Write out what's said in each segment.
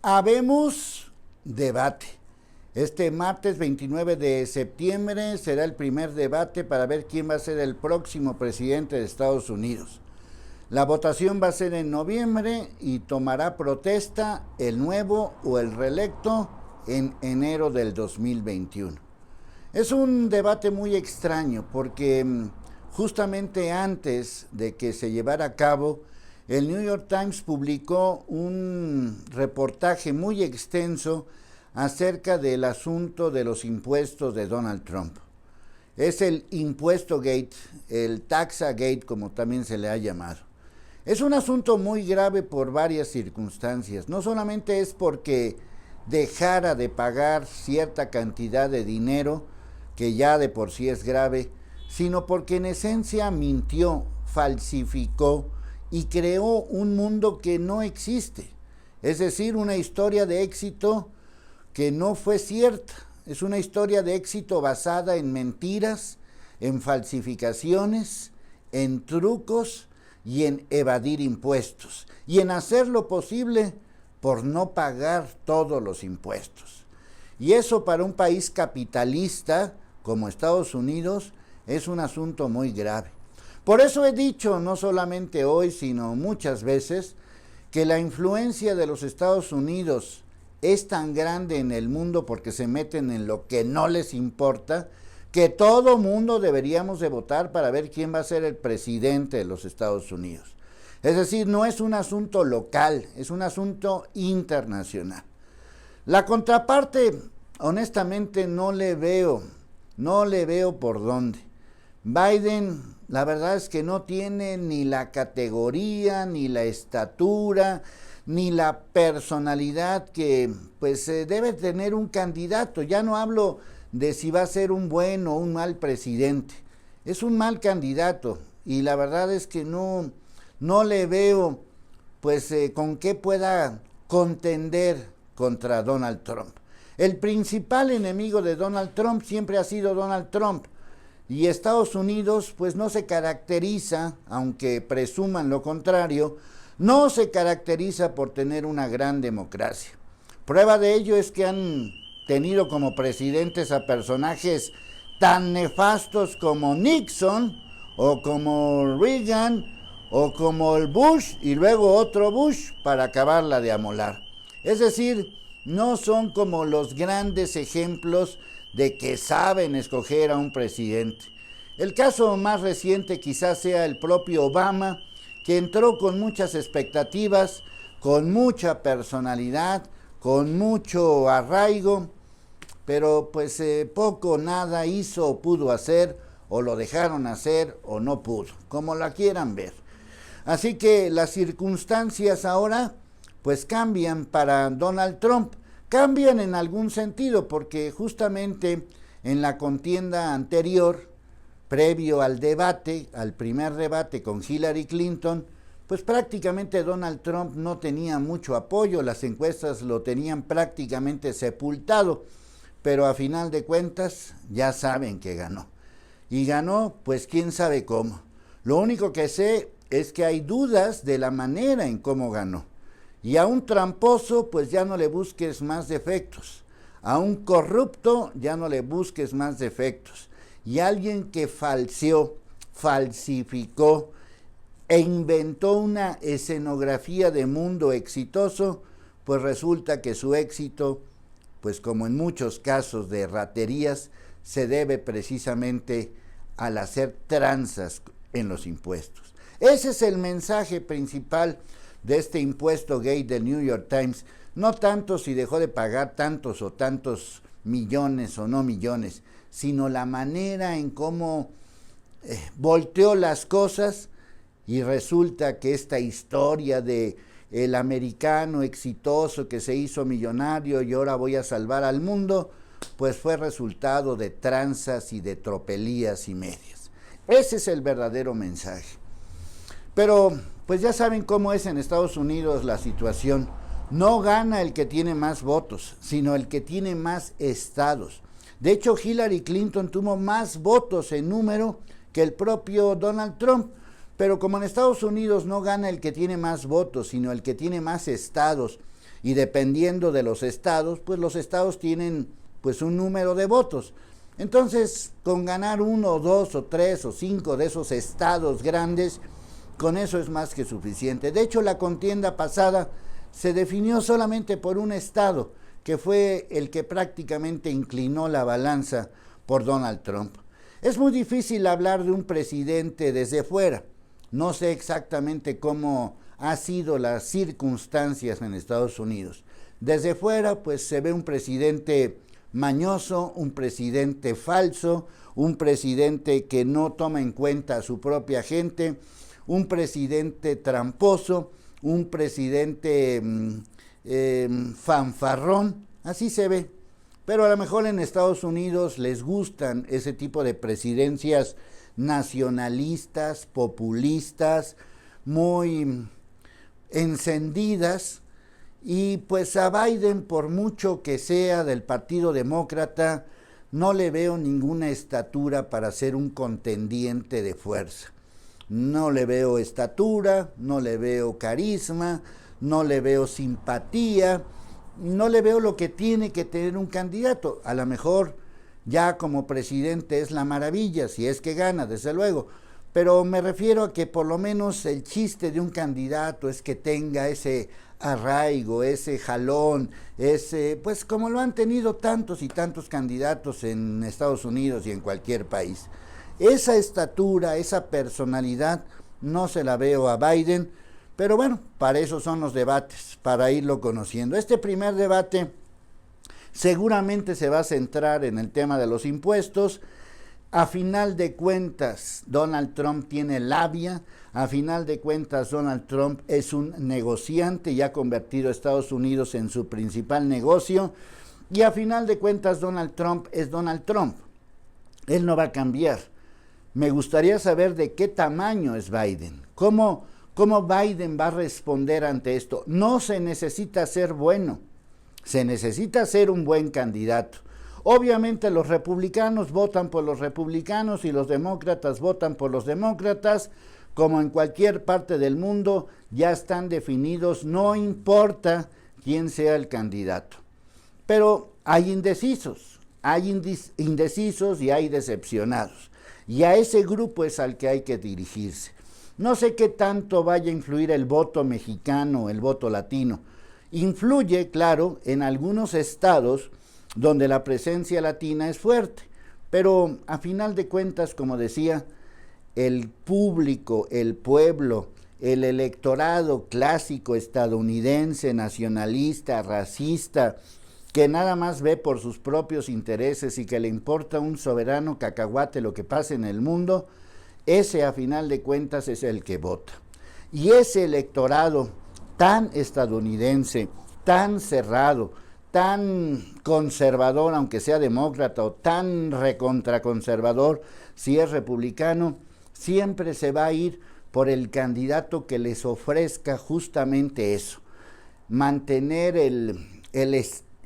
Habemos debate. Este martes 29 de septiembre será el primer debate para ver quién va a ser el próximo presidente de Estados Unidos. La votación va a ser en noviembre y tomará protesta el nuevo o el reelecto en enero del 2021. Es un debate muy extraño porque justamente antes de que se llevara a cabo, el New York Times publicó un reportaje muy extenso acerca del asunto de los impuestos de Donald Trump. Es el impuesto gate, el taxa gate como también se le ha llamado. Es un asunto muy grave por varias circunstancias. No solamente es porque dejara de pagar cierta cantidad de dinero, que ya de por sí es grave, sino porque en esencia mintió, falsificó y creó un mundo que no existe. Es decir, una historia de éxito que no fue cierta. Es una historia de éxito basada en mentiras, en falsificaciones, en trucos y en evadir impuestos. Y en hacer lo posible por no pagar todos los impuestos. Y eso para un país capitalista como Estados Unidos es un asunto muy grave. Por eso he dicho, no solamente hoy, sino muchas veces, que la influencia de los Estados Unidos es tan grande en el mundo porque se meten en lo que no les importa, que todo mundo deberíamos de votar para ver quién va a ser el presidente de los Estados Unidos. Es decir, no es un asunto local, es un asunto internacional. La contraparte, honestamente, no le veo por dónde. Biden, la verdad es que no tiene ni la categoría, ni la estatura, ni la personalidad que pues debe tener un candidato. Ya no hablo de si va a ser un buen o un mal presidente. Es un mal candidato y la verdad es que no le veo pues con qué pueda contender contra Donald Trump. El principal enemigo de Donald Trump siempre ha sido Donald Trump. Y Estados Unidos pues no se caracteriza, aunque presuman lo contrario, no se caracteriza por tener una gran democracia. Prueba de ello es que han tenido como presidentes a personajes tan nefastos como Nixon, o como Reagan, o como el Bush, y luego otro Bush para acabarla de amolar. Es decir, no son como los grandes ejemplos de que saben escoger a un presidente. El caso más reciente quizás sea el propio Obama, que entró con muchas expectativas, con mucha personalidad, con mucho arraigo, pero pues poco, nada hizo o pudo hacer, o lo dejaron hacer o no pudo, como la quieran ver. Así que las circunstancias ahora pues cambian para Donald Trump. Cambian en algún sentido porque justamente en la contienda anterior, previo al debate, al primer debate con Hillary Clinton, pues prácticamente Donald Trump no tenía mucho apoyo, las encuestas lo tenían prácticamente sepultado, pero a final de cuentas ya saben que ganó. Y ganó pues quién sabe cómo. Lo único que sé es que hay dudas de la manera en cómo ganó. Y a un tramposo, pues ya no le busques más defectos. A un corrupto, ya no le busques más defectos. Y a alguien que falsificó e inventó una escenografía de mundo exitoso, pues resulta que su éxito, pues como en muchos casos de raterías, se debe precisamente al hacer tranzas en los impuestos. Ese es el mensaje principal de este impuesto gate del New York Times, no tanto si dejó de pagar tantos o tantos millones o no millones, sino la manera en cómo volteó las cosas y resulta que esta historia de el americano exitoso que se hizo millonario y ahora voy a salvar al mundo, pues fue resultado de tranzas y de tropelías y medias. Ese es el verdadero mensaje. Pero pues ya saben cómo es en Estados Unidos la situación. No gana el que tiene más votos, sino el que tiene más estados. De hecho, Hillary Clinton tuvo más votos en número que el propio Donald Trump. Pero como en Estados Unidos no gana el que tiene más votos, sino el que tiene más estados, y dependiendo de los estados, pues los estados tienen pues un número de votos. Entonces, con ganar 1, 2 o 3 o 5 de esos estados grandes, con eso es más que suficiente. De hecho, la contienda pasada se definió solamente por un estado, que fue el que prácticamente inclinó la balanza por Donald Trump. Es muy difícil hablar de un presidente desde fuera. No sé exactamente cómo han sido las circunstancias en Estados Unidos. Desde fuera, pues se ve un presidente mañoso, un presidente falso, un presidente que no toma en cuenta a su propia gente, un presidente tramposo, un presidente fanfarrón, así se ve. Pero a lo mejor en Estados Unidos les gustan ese tipo de presidencias nacionalistas, populistas, muy encendidas, y pues a Biden, por mucho que sea del Partido Demócrata, no le veo ninguna estatura para ser un contendiente de fuerza. No le veo estatura, no le veo carisma, no le veo simpatía, no le veo lo que tiene que tener un candidato. A lo mejor ya como presidente es la maravilla, si es que gana, desde luego, pero me refiero a que por lo menos el chiste de un candidato es que tenga ese arraigo, ese jalón, ese, pues como lo han tenido tantos y tantos candidatos en Estados Unidos y en cualquier país. Esa estatura, esa personalidad, no se la veo a Biden, pero bueno, para eso son los debates, para irlo conociendo. Este primer debate seguramente se va a centrar en el tema de los impuestos. A final de cuentas, Donald Trump tiene labia, a final de cuentas Donald Trump es un negociante y ha convertido a Estados Unidos en su principal negocio, y a final de cuentas Donald Trump es Donald Trump. Él no va a cambiar. Me gustaría saber de qué tamaño es Biden, cómo Biden va a responder ante esto. No se necesita ser bueno, se necesita ser un buen candidato. Obviamente los republicanos votan por los republicanos y los demócratas votan por los demócratas, como en cualquier parte del mundo ya están definidos, no importa quién sea el candidato. Pero hay indecisos y hay decepcionados, y a ese grupo es al que hay que dirigirse. No sé qué tanto vaya a influir el voto mexicano, el voto latino. Influye, claro, en algunos estados donde la presencia latina es fuerte, pero a final de cuentas, como decía, el público, el pueblo, el electorado clásico estadounidense, nacionalista, racista, que nada más ve por sus propios intereses y que le importa un soberano cacahuate lo que pasa en el mundo, ese a final de cuentas es el que vota. Y ese electorado tan estadounidense, tan cerrado, tan conservador, aunque sea demócrata, o tan recontraconservador, si es republicano, siempre se va a ir por el candidato que les ofrezca justamente eso, mantener el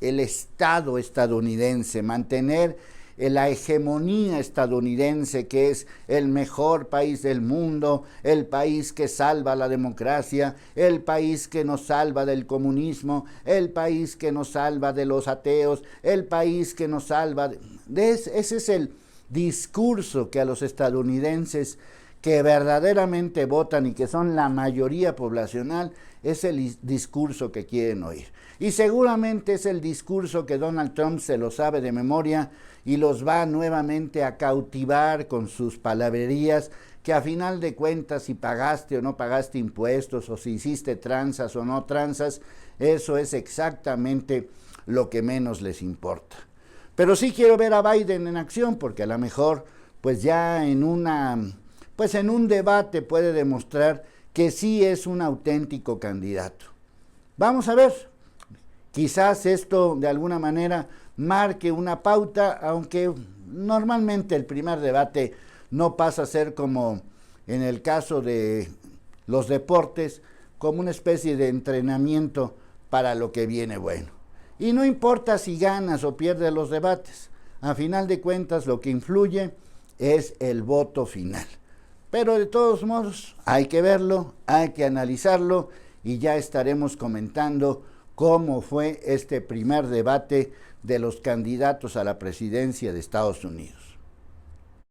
Estado estadounidense, mantener la hegemonía estadounidense, que es el mejor país del mundo, el país que salva la democracia, el país que nos salva del comunismo, el país que nos salva de los ateos, el país que nos salva ese es el discurso que a los estadounidenses que verdaderamente votan y que son la mayoría poblacional, es el discurso que quieren oír. Y seguramente es el discurso que Donald Trump se lo sabe de memoria y los va nuevamente a cautivar con sus palabrerías, que a final de cuentas, si pagaste o no pagaste impuestos, o si hiciste tranzas o no tranzas, eso es exactamente lo que menos les importa. Pero sí quiero ver a Biden en acción, porque a lo mejor pues ya en un debate puede demostrar que sí es un auténtico candidato. Vamos a ver, quizás esto de alguna manera marque una pauta, aunque normalmente el primer debate no pasa a ser, como en el caso de los deportes, como una especie de entrenamiento para lo que viene bueno. Y no importa si ganas o pierdes los debates, a final de cuentas lo que influye es el voto final. Pero de todos modos hay que verlo, hay que analizarlo, y ya estaremos comentando cómo fue este primer debate de los candidatos a la presidencia de Estados Unidos.